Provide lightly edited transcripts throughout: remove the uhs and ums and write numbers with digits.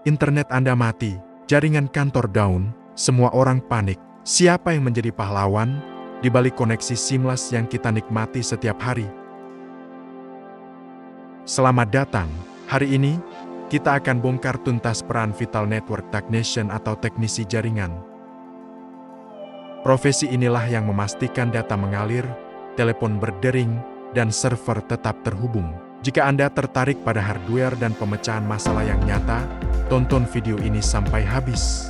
Internet Anda mati, jaringan kantor down, semua orang panik. Siapa yang menjadi pahlawan di balik koneksi seamless yang kita nikmati setiap hari? Selamat datang. Hari ini, kita akan bongkar tuntas peran vital network technician atau teknisi jaringan. Profesi inilah yang memastikan data mengalir, telepon berdering, dan server tetap terhubung. Jika Anda tertarik pada hardware dan pemecahan masalah yang nyata, tonton video ini sampai habis.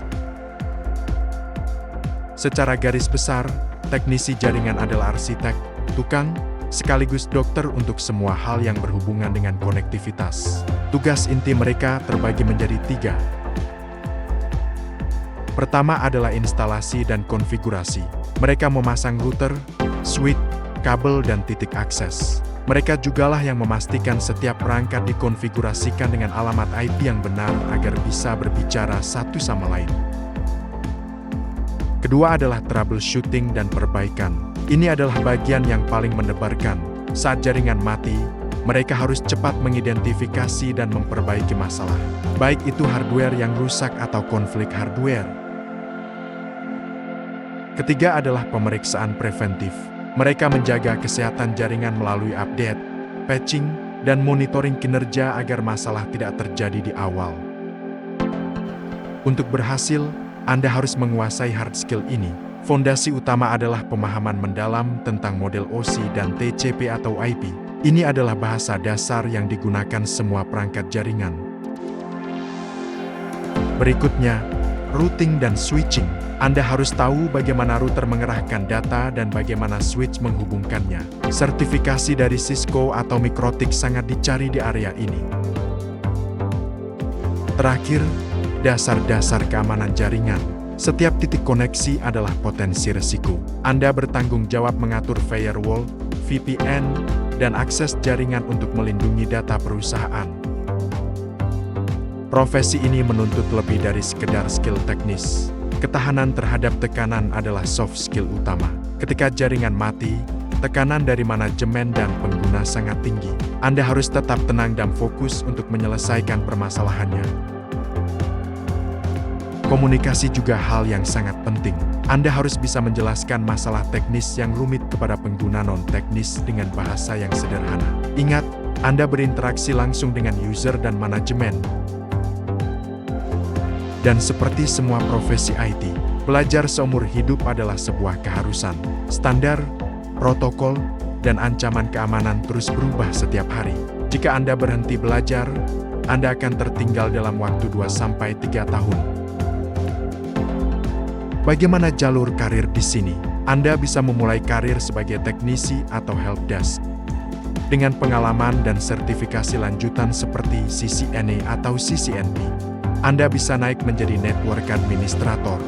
Secara garis besar, teknisi jaringan adalah arsitek, tukang, sekaligus dokter untuk semua hal yang berhubungan dengan konektivitas. Tugas inti mereka terbagi menjadi 3. Pertama adalah instalasi dan konfigurasi. Mereka memasang router, switch, kabel, dan titik akses. Mereka jugalah yang memastikan setiap perangkat dikonfigurasikan dengan alamat IP yang benar agar bisa berbicara satu sama lain. Kedua adalah troubleshooting dan perbaikan. Ini adalah bagian yang paling mendebarkan. Saat jaringan mati, mereka harus cepat mengidentifikasi dan memperbaiki masalah. Baik itu hardware yang rusak atau konflik hardware. Ketiga adalah pemeriksaan preventif. Mereka menjaga kesehatan jaringan melalui update, patching, dan monitoring kinerja agar masalah tidak terjadi di awal. Untuk berhasil, Anda harus menguasai hard skill ini. Fondasi utama adalah pemahaman mendalam tentang model OSI dan TCP atau IP. Ini adalah bahasa dasar yang digunakan semua perangkat jaringan. Berikutnya, routing dan switching. Anda harus tahu bagaimana router mengerahkan data dan bagaimana switch menghubungkannya. Sertifikasi dari Cisco atau Mikrotik sangat dicari di area ini. Terakhir, dasar-dasar keamanan jaringan. Setiap titik koneksi adalah potensi resiko. Anda bertanggung jawab mengatur firewall, VPN, dan akses jaringan untuk melindungi data perusahaan. Profesi ini menuntut lebih dari sekedar skill teknis. Ketahanan terhadap tekanan adalah soft skill utama. Ketika jaringan mati, tekanan dari manajemen dan pengguna sangat tinggi. Anda harus tetap tenang dan fokus untuk menyelesaikan permasalahannya. Komunikasi juga hal yang sangat penting. Anda harus bisa menjelaskan masalah teknis yang rumit kepada pengguna non-teknis dengan bahasa yang sederhana. Ingat, Anda berinteraksi langsung dengan user dan manajemen. Dan seperti semua profesi IT, belajar seumur hidup adalah sebuah keharusan. Standar, protokol, dan ancaman keamanan terus berubah setiap hari. Jika Anda berhenti belajar, Anda akan tertinggal dalam waktu 2-3 tahun. Bagaimana jalur karir di sini? Anda bisa memulai karir sebagai teknisi atau helpdesk. Dengan pengalaman dan sertifikasi lanjutan seperti CCNA atau CCNP, Anda bisa naik menjadi network administrator.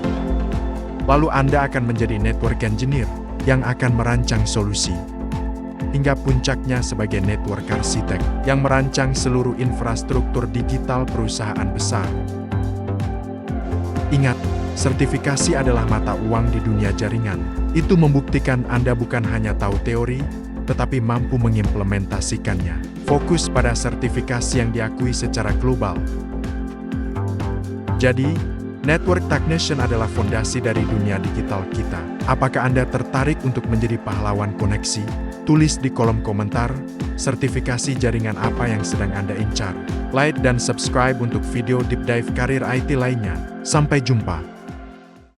Lalu Anda akan menjadi network engineer yang akan merancang solusi. Hingga puncaknya sebagai network architect yang merancang seluruh infrastruktur digital perusahaan besar. Ingat, sertifikasi adalah mata uang di dunia jaringan. Itu membuktikan Anda bukan hanya tahu teori, tetapi mampu mengimplementasikannya. Fokus pada sertifikasi yang diakui secara global. Jadi, network technician adalah fondasi dari dunia digital kita. Apakah Anda tertarik untuk menjadi pahlawan koneksi? Tulis di kolom komentar, sertifikasi jaringan apa yang sedang Anda incar. Like dan subscribe untuk video deep dive karir IT lainnya. Sampai jumpa.